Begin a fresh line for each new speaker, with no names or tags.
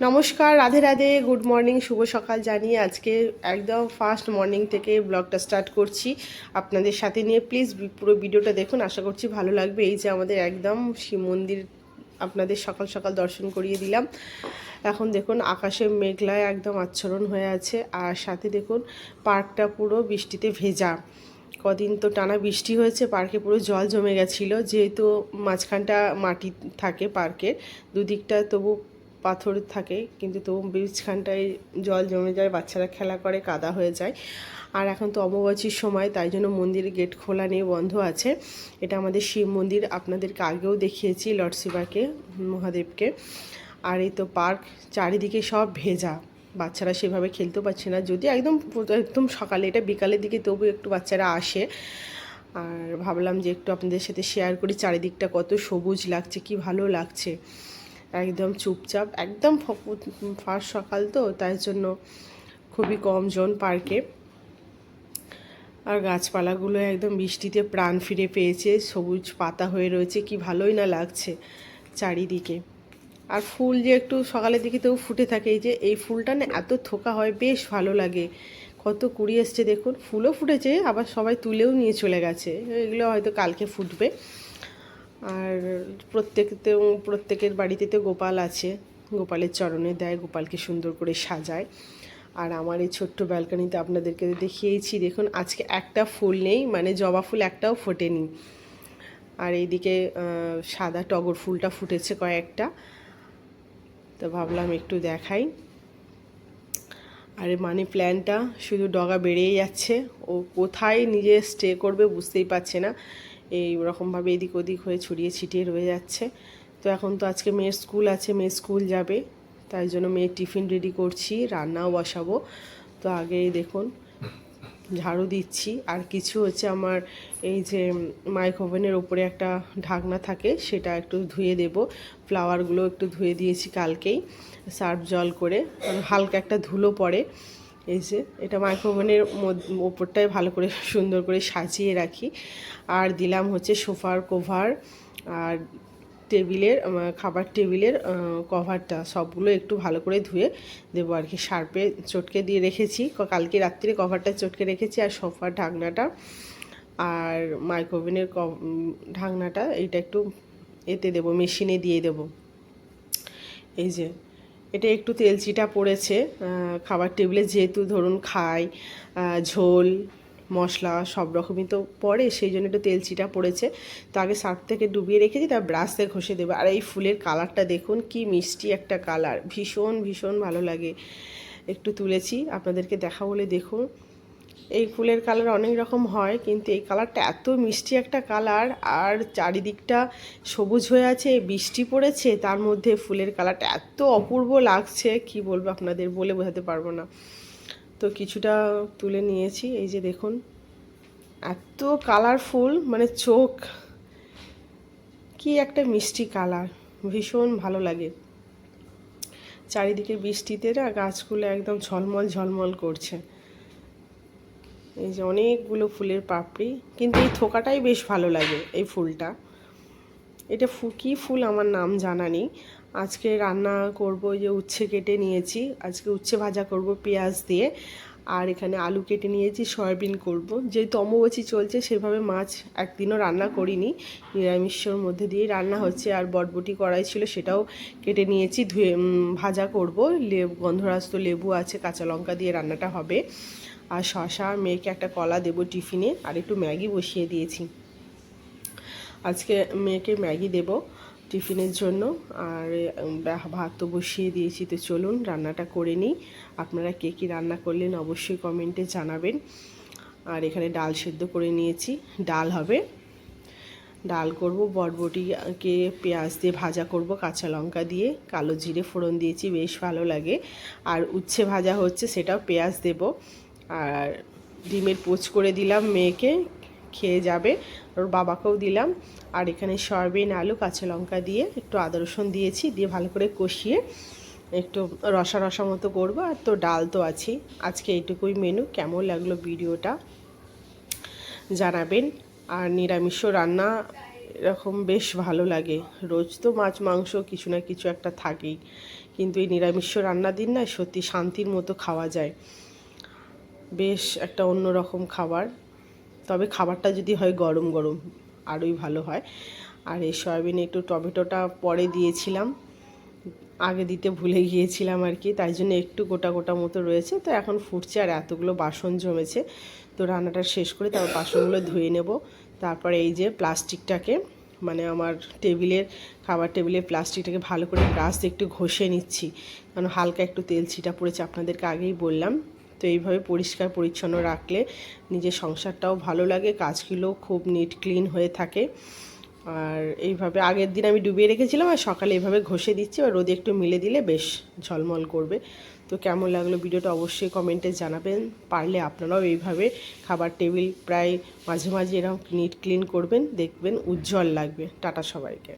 নমস্কার, Radhe Radhe, good morning, শুভ সকাল জানিয়ে আজকে একদম ফার্স্ট মর্নিং থেকে ব্লগটা স্টার্ট করছি আপনাদের সাথে নিয়ে। প্লিজ পুরো ভিডিওটা দেখুন, আশা করছি ভালো লাগবে। এই যে আমাদের একদম শিব মন্দির আপনাদের সকাল সকাল দর্শন করিয়ে দিলাম। এখন দেখুন আকাশে মেঘলায় একদম আচ্ছন্ন হয়ে আছে, আর সাথে দেখুন পার্কটা পুরো বৃষ্টিতে ভেজা। কদিন তো টানা বৃষ্টি হয়েছে, পার্কে পুরো জল জমে গেছিলো, যেহেতু মাঝখানটা মাটি থাকে পার্কের দুদিকটা, তবু পাথর থাকে, কিন্তু তবু বীজখানটায় জল জমে যায়, বাচ্চারা খেলা করে, কাদা হয়ে যায়। আর এখন তো অমাবস্যার সময়, তাই জন্য মন্দিরের গেট খোলা নেই, বন্ধ আছে। এটা আমাদের শিব মন্দির, আপনাদেরকে আগেও দেখিয়েছি, লর্ড শিবাকে, মহাদেবকে। আর এই তো পার্ক চারিদিকে সব ভেজা, বাচ্চারা সেভাবে খেলতেও পারছে না, যদি একদম একদম সকালে, এটা বিকালের দিকে তবু একটু বাচ্চারা আসে। আর ভাবলাম যে একটু আপনাদের সাথে শেয়ার করি, চারিদিকটা কত সবুজ লাগছে, কি ভালো লাগছে। একদম চুপচাপ, একদম ফার্স্ট সকাল তো, তাই জন্য খুবই কম জন পার্কে। আর গাছপালাগুলো একদম বৃষ্টিতে প্রাণ ফিরে পেয়েছে, সবুজ পাতা হয়ে রয়েছে, কি ভালোই না লাগছে চারিদিকে। আর ফুল যে একটু সকালের দিকে তো ফুটে থাকে, এই যে এই ফুলটা না এত থোকা হয়, বেশ ভালো লাগে। কত কুড়ি এসছে দেখুন, ফুলও ফুটেছে, আবার সবাই তুলেও নিয়ে চলে গেছে, এগুলো হয়তো কালকে ফুটবে। আর প্রত্যেকের বাড়িতে তো গোপাল আছে, গোপালের চরণে দেয়, গোপালকে সুন্দর করে সাজায়। আর আমার এই ছোট্ট ব্যালকনিতে আপনাদেরকে দেখিয়েছি, দেখুন আজকে একটা ফুল নেই, মানে জবা ফুল একটাও ফোটেনি। আর এইদিকে সাদা টগর ফুলটা ফুটেছে কয়েকটা, তো ভাবলাম একটু দেখাই। আর এই মানি প্ল্যান্টটা শুধু ডগা বেড়েই যাচ্ছে, ও কোথায় নিজে স্টে করবে বুঝতেই পারছে না, এই রকমভাবে এদিক ওদিক হয়ে ছড়িয়ে ছিটিয়ে রয়ে যাচ্ছে। তো এখন তো আজকে মেয়ের স্কুল আছে, মেয়ে স্কুল যাবে, তাই জন্য মেয়ের টিফিন রেডি করছি, রান্নাও বসাবো। তো আগেই দেখুন ঝাড়ু দিচ্ছি, আর কিছু হচ্ছে আমার এই যে মাইক্রোওভেনের ওপরে একটা ঢাকনা থাকে, সেটা একটু ধুয়ে দেব। ফ্লাওয়ারগুলো একটু ধুয়ে দিয়েছি কালকেই সার্ফ জল করে, হালকা একটা ধুলো পড়ে। এই যে এটা মাইক্রোওভেনের ওপরটায় ভালো করে সুন্দর করে সাজিয়ে রাখি। আর দিলাম হচ্ছে সোফার কভার, আর টেবিলের খাবার টেবিলের কভারটা, সবগুলো একটু ভালো করে ধুয়ে দেবো আর কি। শার্পে চটকে দিয়ে রেখেছি, কালকে রাত্রে কভারটা চটকে রেখেছি, আর সোফার ঢাকনাটা আর মাইক্রোওভেনের ঢাকনাটা এইটা একটু এতে দেবো, মেশিনে দিয়ে দেবো। এই যে এটা একটু তেলচিটা পড়েছে, খাবার টেবিলে যেহেতু ধরুন খাই, ঝোল মশলা সব রকমই তো পড়ে, সেই জন্য একটু তেলচিটা পড়েছে। তো আগে সার্ফ থেকে ডুবিয়ে রেখেছি, তার ব্রাশ দিয়ে ঘষে দেবো। আর এই ফুলের কালারটা দেখুন, কি মিষ্টি একটা কালার, ভীষণ ভীষণ ভালো লাগে। একটু তুলেছি আপনাদেরকে দেখা বলে দেখুন। এই ফুলের কালার অনেক রকম হয়, কিন্তু এই কালারটা এত মিষ্টি একটা কালার, আর চারিদিকটা সবুজ হয়ে আছে, বৃষ্টি পড়েছে, তার মধ্যে ফুলের কালারটা এত অপূর্ব লাগছে, কি বলবো আপনাদের, বলে বোঝাতে পারবো না। তো কিছুটা তুলে নিয়েছি, এই যে দেখুন এত কালারফুল, মানে চোখ, কি একটা মিষ্টি কালার, ভীষণ ভালো লাগে। চারিদিকে বৃষ্টিতে না গাছগুলো একদম ঝলমল ঝলমল করছে। এই যে অনেকগুলো ফুলের পাপড়ি, কিন্তু এই থোকাটাই বেশ ভালো লাগে, এই ফুলটা। এটা কী ফুল আমার নাম জানা নেই। আজকে রান্না করব, যে উচ্ছে কেটে নিয়েছি, আজকে উচ্ছে ভাজা করব পেঁয়াজ দিয়ে। আর এখানে আলু কেটে নিয়েছি, সয়াবিন করব। যেহেতু অমাবস্যা চলছে, সেভাবে মাছ একদিনও রান্না করিনি, নিরামিষের মধ্যে দিয়েই রান্না হচ্ছে। আর বটবটি কড়াই ছিল, সেটাও কেটে নিয়েছি, ধুয়ে ভাজা করব। গন্ধরাজ তো লেবু আছে, কাঁচা লঙ্কা দিয়ে রান্নাটা হবে। আর শশা, মেয়েকে একটা কলা দেবো টিফিনে, আর একটু ম্যাগি বসিয়ে দিয়েছি। আজকে মেয়েকে ম্যাগি দেব টিফিনের জন্য। আর ভাত তো বসিয়ে দিয়েছি, তো চলুন রান্নাটা করে নিই। আপনারা কে কী রান্না করলেন অবশ্যই কমেন্টে জানাবেন। আর এখানে ডাল সেদ্ধ করে নিয়েছি, ডাল হবে, ডাল করব, বটবটিকে পেঁয়াজ দিয়ে ভাজা করব, কাঁচা লঙ্কা দিয়ে, কালো জিরে ফোড়ন দিয়েছি, বেশ ভালো লাগে। আর উচ্ছে ভাজা হচ্ছে, সেটাও পেঁয়াজ দেব। আর ডিমের পোচ করে দিলাম, মেয়েকে খেয়ে যাবে, ওর বাবাকেও দিলাম। আর এখানে সয়াবিন, আলু, কাঁচা লঙ্কা দিয়ে একটু আদা রসুন দিয়েছি, দিয়ে ভালো করে কষিয়ে একটু রসা রসা মতো করবো। আর তো ডাল তো আছেই। আজকে এইটুকুই মেনু। কেমন লাগলো ভিডিওটা জানাবেন। আর নিরামিষও রান্না এরকম বেশ ভালো লাগে, রোজ তো মাছ মাংস কিছু না কিছু একটা থাকেই, কিন্তু এই নিরামিষ রান্নার দিন না সত্যি শান্তির মতো খাওয়া যায়, বেশ একটা অন্যরকম খাবার। তবে খাবারটা যদি হয় গরম গরম আরোই ভালো হয়। আর এই সয়াবিনে একটু টমেটোটা পরে দিয়েছিলাম, আগে দিতে ভুলে গিয়েছিলাম আর কি, তাই জন্য একটু গোটা গোটা মতো রয়েছে। তো এখন ফুটছে আর এতগুলো বাসন জমেছে, তো রান্নাটা শেষ করে তারপর বাসনগুলো ধুয়ে নেব। তারপরে এই যে প্লাস্টিকটাকে, মানে আমার টেবিলের খাবার টেবিলের প্লাস্টিকটাকে ভালো করে ব্রাশ দিয়ে একটু ঘষে নিচ্ছি, কারণ হালকা একটু তেল ছিটা পড়েছে, আপনাদেরকে আগেই বললাম। তো এইভাবে পরিষ্কার পরিচ্ছন্ন রাখলে নিজের সংসারটাও ভালো লাগে, কাজগুলোও খুব নিট ক্লিন হয়ে থাকে। আর এইভাবে আগের দিন আমি ডুবিয়ে রেখেছিলাম, আর সকালে এইভাবে ঘষে দিচ্ছি, আর রোদে একটু মিলে দিলে বেশ ঝলমল করবে। তো কেমন লাগলো ভিডিওটা অবশ্যই কমেন্টে জানাবেন। পারলে আপনারাও এইভাবে খাবার টেবিল প্রায় মাঝে মাঝে এরকম নিট ক্লিন করবেন, দেখবেন উজ্জ্বল লাগবে। টাটা সবাইকে।